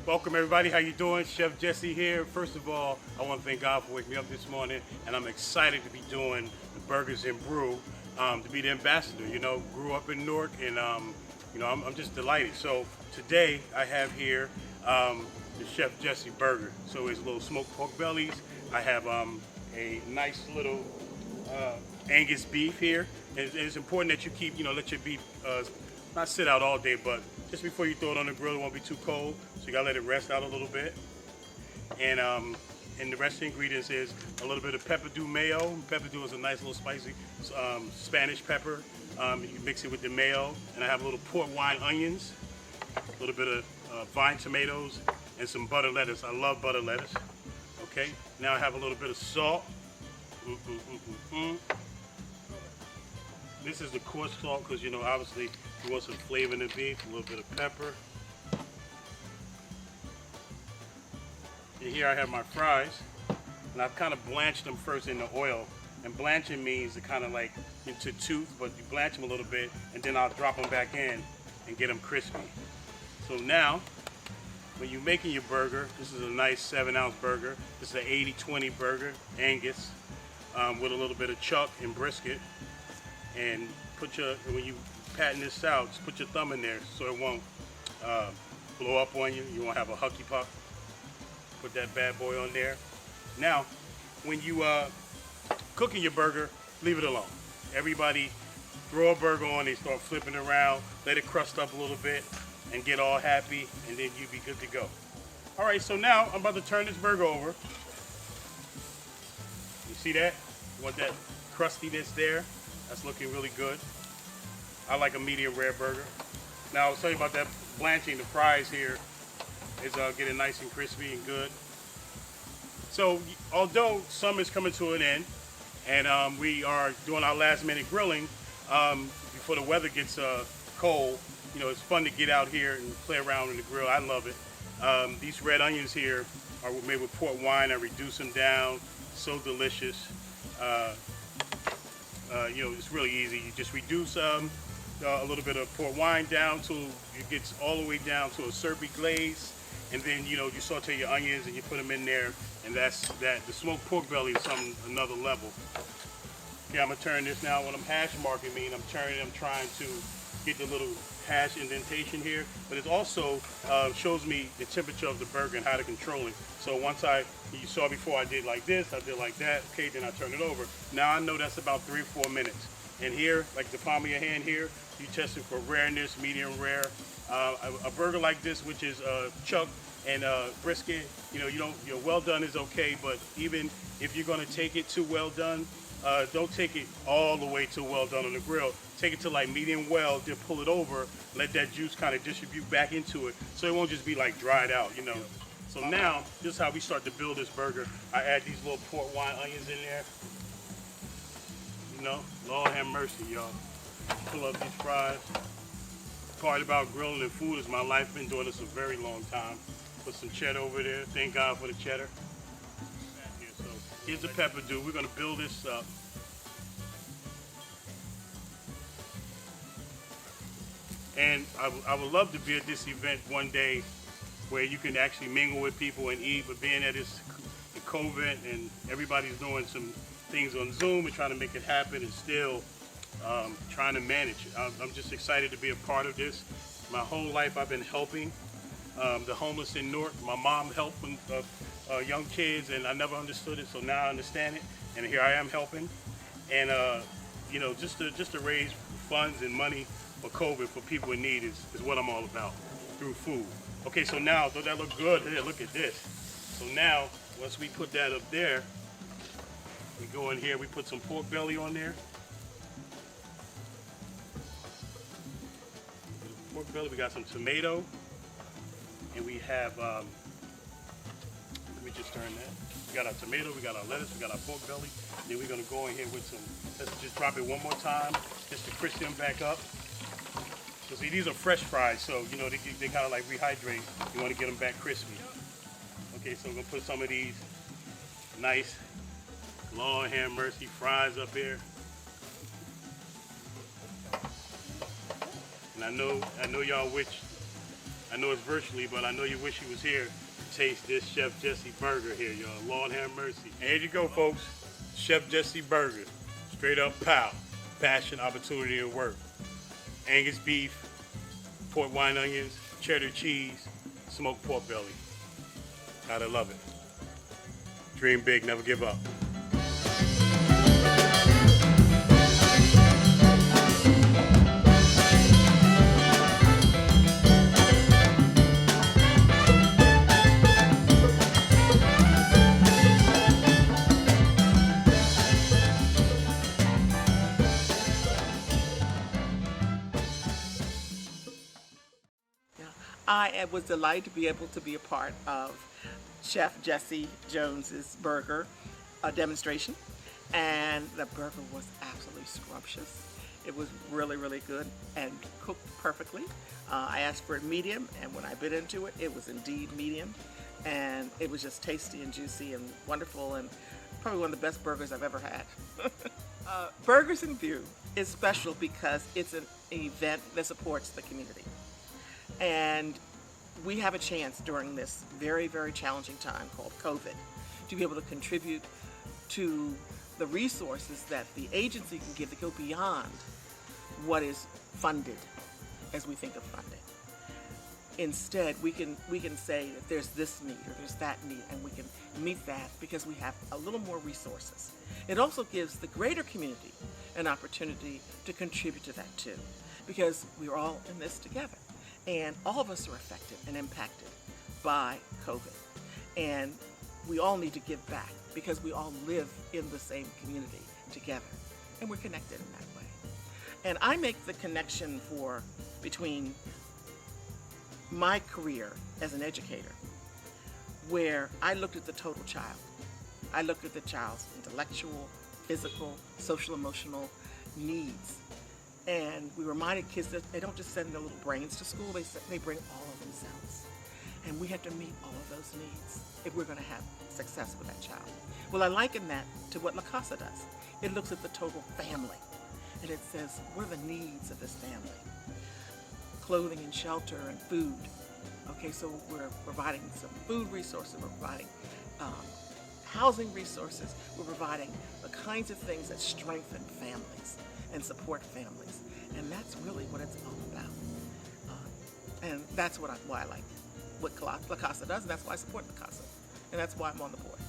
Welcome everybody, how you doing? Chef Jesse here. First of all, I want to thank God for waking me up this morning, and I'm excited to be doing the burgers in Brew, to be the ambassador. You know, grew up in Newark, and I'm just delighted. So today I have here the Chef Jesse burger. So it's little smoked pork bellies. I have a nice little Angus beef here. And it's important that you keep, let your beef not sit out all day, but just before you throw it on the grill, it won't be too cold. So you gotta let it rest out a little bit. And the rest of the ingredients is a little bit of pepper dew mayo. Pepper dew is a nice little spicy Spanish pepper. You can mix it with the mayo. And I have a little port wine onions, a little bit of vine tomatoes, and some butter lettuce. I love butter lettuce. Okay, now I have a little bit of salt. This is the coarse salt because, obviously you want some flavor in the beef. A little bit of pepper. And here I have my fries. And I've kind of blanched them first in the oil. And blanching means to kind of like into tooth, but you blanch them a little bit, and then I'll drop them back in and get them crispy. So now, when you're making your burger, this is a nice 7-ounce burger. This is an 80-20 burger, Angus, with a little bit of chuck and brisket. And when you patting this out, just put your thumb in there so it won't blow up on you. You won't have a hucky puck. Put that bad boy on there. Now, when you cooking your burger, leave it alone. Everybody throw a burger on, they start flipping around, let it crust up a little bit, and get all happy, and then you'll be good to go. All right, so now I'm about to turn this burger over. You see that? You want that crustiness there? That's looking really good. I like a medium rare burger. Now I'll tell you about that blanching. The fries here is getting nice and crispy and good. So although summer's coming to an end and we are doing our last minute grilling before the weather gets cold, it's fun to get out here and play around in the grill. I love it. These red onions here are made with port wine. I reduce them down. So delicious. It's really easy. You just reduce a little bit of port wine down till it gets all the way down to a syrupy glaze, and then you saute your onions and you put them in there, and that's that. The smoked pork belly is another level. Okay, I'm gonna turn this now. When I'm hash marking, I'm trying to get the little hash indentation here, but it also shows me the temperature of the burger and how to control it. So you saw before I did like this, I did like that, okay, then I turn it over. Now I know that's about 3 or 4 minutes. And here, like the palm of your hand here, you test it for rareness, medium rare. A burger like this, which is chuck and brisket, your well done is okay, but even if you're gonna take it to well done, don't take it all the way to well done on the grill. Take it to like medium well, then pull it over, let that juice kind of distribute back into it, so it won't just be like dried out, So now, this is how we start to build this burger. I add these little port wine onions in there. Lord have mercy, y'all. Pull up these fries. The part about grilling and food is my life. Been doing this a very long time. Put some cheddar over there. Thank God for the cheddar. So here's the pepper dew. We're gonna build this up. And I would love to be at this event one day where you can actually mingle with people and eat, but being that it's COVID and everybody's doing some things on Zoom and trying to make it happen and still trying to manage it. I'm just excited to be a part of this. My whole life I've been helping the homeless in Newark. My mom helped young kids and I never understood it, so now I understand it. And here I am helping. And just to raise funds and money for COVID for people in need is what I'm all about through food. Okay, so now, does that look good? Here, look at this. So now, once we put that up there, we go in here, we put some pork belly on there. Pork belly, we got some tomato, and we have, let me just turn that. We got our tomato, we got our lettuce, we got our pork belly. Then we're gonna go in here with some, let's just drop it one more time, just to crisp them back up. So see, these are fresh fries, so they kind of like rehydrate. You want to get them back crispy. Okay, so we're gonna put some of these nice, Lord have mercy, fries up here. And I know y'all wish I know it's virtually, but I know you wish he was here to taste this Chef Jesse burger here, y'all. Lord have mercy. And here you go, folks. Chef Jesse burger. Straight up pow. Passion, opportunity, and work. Angus beef, port wine onions, cheddar cheese, smoked pork belly. Gotta love it. Dream big, never give up. I was delighted to be able to be a part of Chef Jesse Jones's burger demonstration, and the burger was absolutely scrumptious. It was really, really good and cooked perfectly. I asked for it medium, and when I bit into it, it was indeed medium, and it was just tasty and juicy and wonderful, and probably one of the best burgers I've ever had. Burgers and Brew is special because it's an event that supports the community. And we have a chance during this very, very challenging time called COVID to be able to contribute to the resources that the agency can give that go beyond what is funded as we think of funding. Instead, we can say that there's this need or there's that need, and we can meet that because we have a little more resources. It also gives the greater community an opportunity to contribute to that too, because we're all in this together. And all of us are affected and impacted by COVID. And we all need to give back because we all live in the same community together. And we're connected in that way. And I make the connection between my career as an educator, where I looked at the total child. I looked at the child's intellectual, physical, social, emotional needs. And we reminded kids that they don't just send their little brains to school, they bring all of themselves. And we have to meet all of those needs if we're going to have success with that child. Well, I liken that to what La Casa does. It looks at the total family, and it says, what are the needs of this family? Clothing and shelter and food. Okay, so we're providing some food resources, we're providing housing resources, we're providing the kinds of things that strengthen families and support families. And that's really what it's all about. And that's why I like what La Casa does, and that's why I support La Casa. And that's why I'm on the board.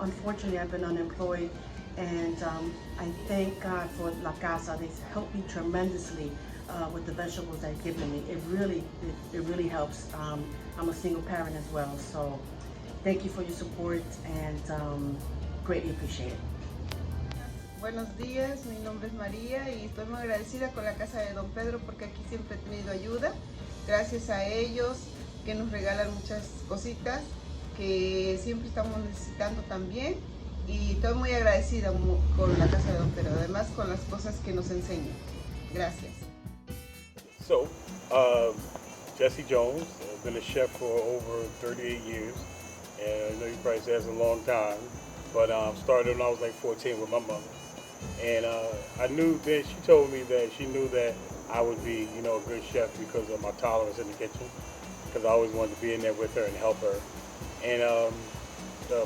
Unfortunately, I've been unemployed, and I thank God for La Casa. They've helped me tremendously with the vegetables they've given me. It really helps. I'm a single parent as well, so thank you for your support, and greatly appreciate it. Buenos días, mi nombre es María y estoy muy agradecida con la Casa de Don Pedro porque aquí siempre he tenido ayuda. Gracias a ellos que nos regalan muchas cositas que siempre estamos necesitando también, y estoy muy agradecida con la Casa de Don Pedro, además con las cosas que nos enseñan. Gracias. So, Jesse Jones, been a chef for over 38 years, and I know you probably say that's a long time, but started when I was like 14 with my mother. And I knew that she told me that she knew that I would be, a good chef because of my tolerance in the kitchen, because I always wanted to be in there with her and help her. And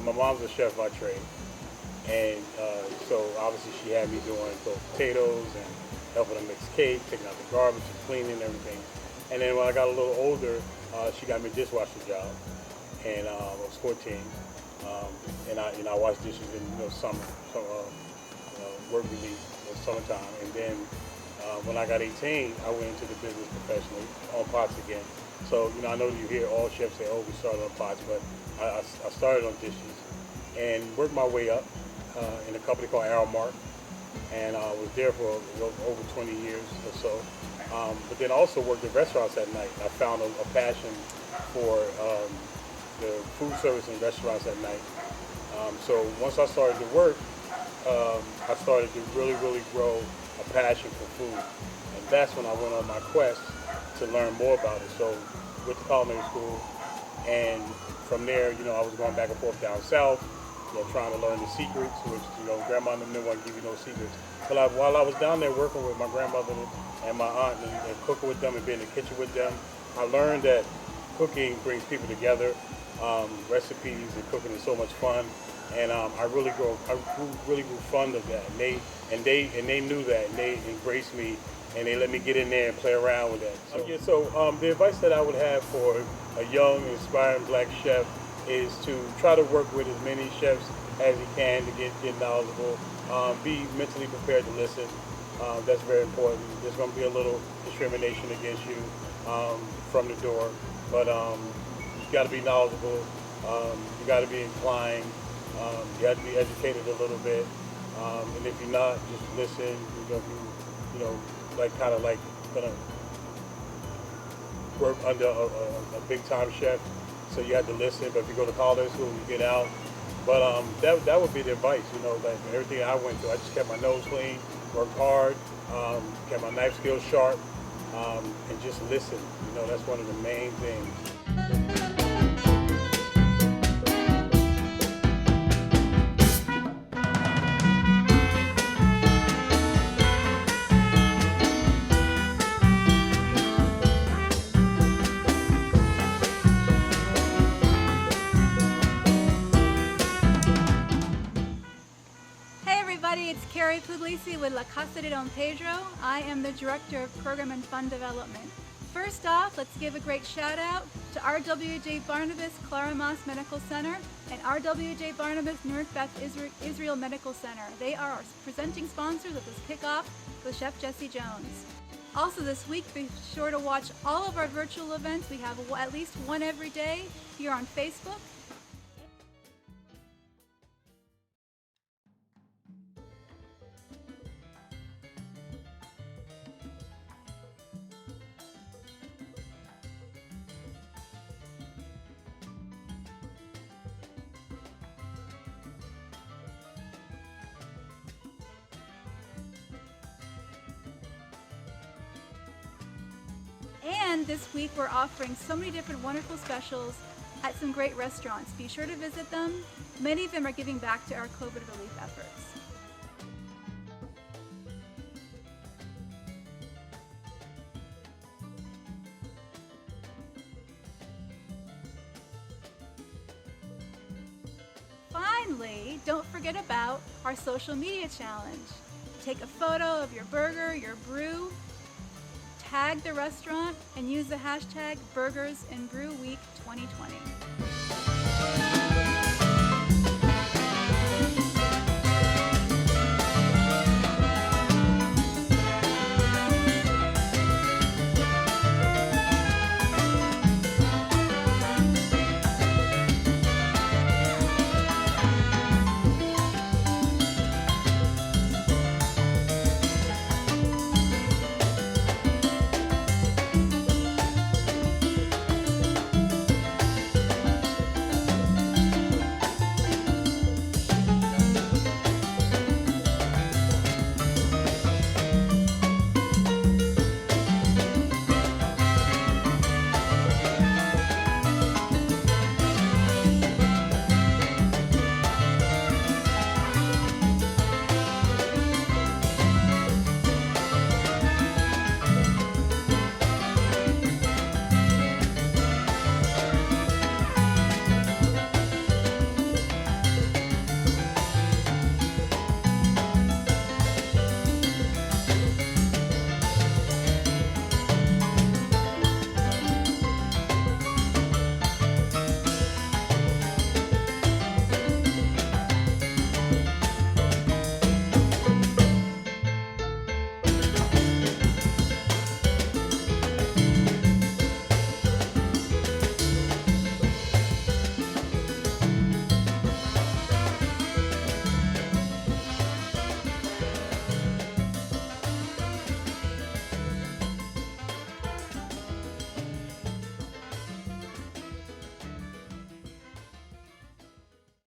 my mom's a chef by trade, and so obviously she had me doing both potatoes and helping her mix cake, taking out the garbage, and cleaning and everything. And then when I got a little older, she got me a dishwasher job, and I was 14, and I washed dishes in summer, work relief, summertime. And then when I got 18, I went into the business professionally, on pots again. So, you know, I know you hear all chefs say, oh, we started on pots, but I started on dishes and worked my way up in a company called Aramark, and I was there for over 20 years or so. But then also worked in restaurants at night. I found a passion for the food service and restaurants at night. So once I started to work, I started to really grow a passion for food. And that's when I went on my quest to learn more about it. So went to culinary school, and from there, you know, I was going back and forth down south, you know, trying to learn the secrets, which, you know, grandma didn't want to give you no secrets. But while I was down there working with my grandmother and my aunt and cooking with them and being in the kitchen with them, I learned that cooking brings people together. Recipes and cooking is so much fun, and I really grew fond of that. And they knew that, and they embraced me, and they let me get in there and play around with that. So the advice that I would have for a young, inspiring black chef is to try to work with as many chefs as you can to get knowledgeable. Be mentally prepared to listen. That's very important. There's going to be a little discrimination against you from the door, but you got to be knowledgeable. You got to be inclined. You have to be educated a little bit. And if you're not, just listen. You're going to be, you know, kind of gonna work under a big time chef. So you have to listen. But if you go to culinary school, you get out. But that would be the advice, you know, like everything I went through. I just kept my nose clean, worked hard, kept my knife skills sharp, and just listen. You know, that's one of the main things. It's Carrie Puglisi with La Casa de Don Pedro. I am the Director of Program and Fund Development. First off, let's give a great shout out to RWJ Barnabas Claramas Medical Center and RWJ Barnabas Newark Beth Israel Medical Center. They are our presenting sponsors of this kickoff with Chef Jesse Jones. Also this week, be sure to watch all of our virtual events. We have at least one every day here on Facebook. And this week we're offering so many different wonderful specials at some great restaurants. Be sure to visit them. Many of them are giving back to our COVID relief efforts. Finally, don't forget about our social media challenge. Take a photo of your burger, your brew, tag the restaurant, and use the hashtag BurgersAndBrewWeek 2020.